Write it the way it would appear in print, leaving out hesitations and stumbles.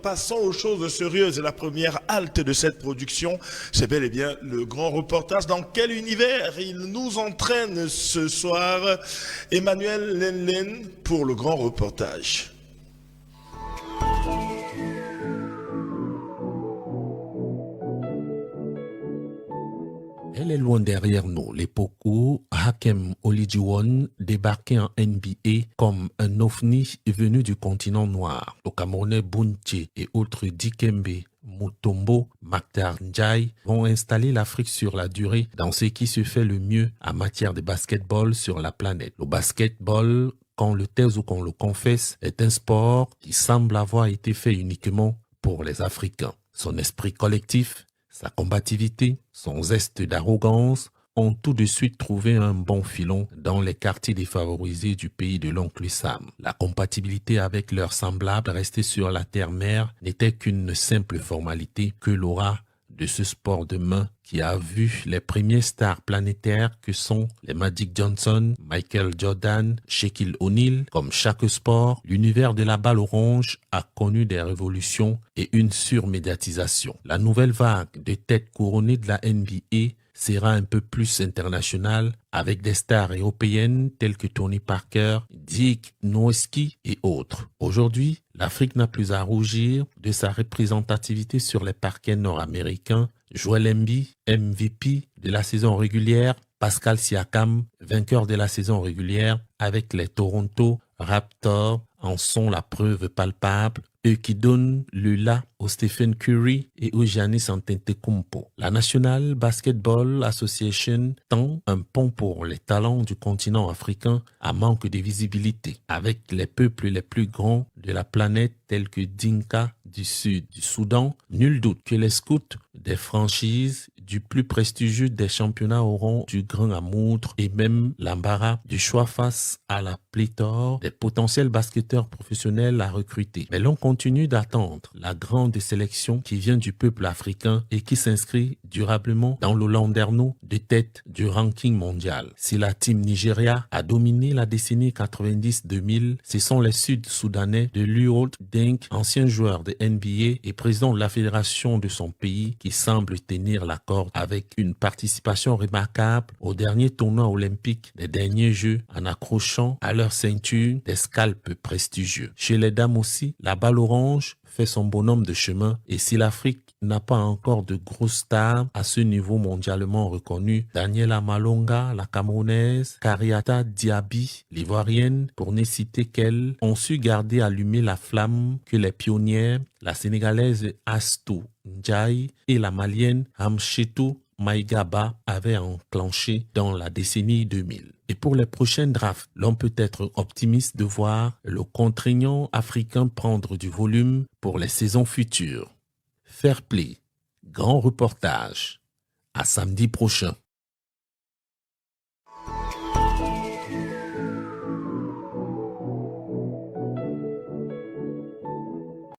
Passons aux choses sérieuses. La première halte de cette production, c'est bel et bien le grand reportage. Dans quel univers il nous entraîne ce soir, Emmanuel Lenlen, pour le grand reportage. Elle est loin derrière nous, l'époque où Hakeem Olajuwon débarquait en NBA comme un ovni venu du continent noir. Le Camerounais Bounty et autres Dikembe, Mutombo, Maktar Ndiaye vont installer l'Afrique sur la durée dans ce qui se fait le mieux en matière de basketball sur la planète. Le basketball, qu'on le taise ou qu'on le confesse, est un sport qui semble avoir été fait uniquement pour les Africains. Son esprit collectif, sa combativité, son zeste d'arrogance ont tout de suite trouvé un bon filon dans les quartiers défavorisés du pays de l'oncle Sam. La compatibilité avec leurs semblables restés sur la terre-mère n'était qu'une simple formalité que l'aura de ce sport de main qui a vu les premiers stars planétaires que sont les Magic Johnson, Michael Jordan, Shaquille O'Neal. Comme chaque sport, l'univers de la balle orange a connu des révolutions et une surmédiatisation. La nouvelle vague de têtes couronnées de la NBA sera un peu plus internationale avec des stars européennes telles que Tony Parker, Dick Nowitzki et autres. Aujourd'hui, l'Afrique n'a plus à rougir de sa représentativité sur les parquets nord-américains. Joel Embiid, MVP de la saison régulière, Pascal Siakam, vainqueur de la saison régulière avec les Toronto Raptors, en sont la preuve palpable, eux qui donnent le là au Stephen Curry et au Giannis Antetokounmpo. La National Basketball Association tend un pont pour les talents du continent africain à manque de visibilité, avec les peuples les plus grands de la planète tels que Dinka du Sud du Soudan. Nul doute que les scouts des franchises du plus prestigieux des championnats auront du grain à moudre et même l'embarras du choix face à la pléthore des potentiels basketteurs professionnels à recruter. Mais l'on continue d'attendre la grande sélection qui vient du peuple africain et qui s'inscrit durablement dans le landerneau de tête du ranking mondial. Si la team Nigeria a dominé la décennie 90-2000, ce sont les Sud-Soudanais de Luol Deng, ancien joueur de NBA et président de la fédération de son pays, qui semble tenir la corde avec une participation remarquable au dernier tournoi olympique des derniers Jeux en accrochant à leur ceinture des scalpes prestigieux. Chez les dames aussi, la balle orange fait son bonhomme de chemin et si l'Afrique n'a pas encore de grosses stars à ce niveau mondialement reconnu, Daniela Malonga, la Camerounaise, Kariata Diaby, l'Ivoirienne, pour ne citer qu'elle, ont su garder allumée la flamme que les pionnières, la Sénégalaise Astou Ndiaye et la Malienne Hamchetou Maïgaba avaient enclenché dans la décennie 2000. Et pour les prochaines drafts, l'on peut être optimiste de voir le contraignant africain prendre du volume pour les saisons futures. Fair play, grand reportage. À samedi prochain.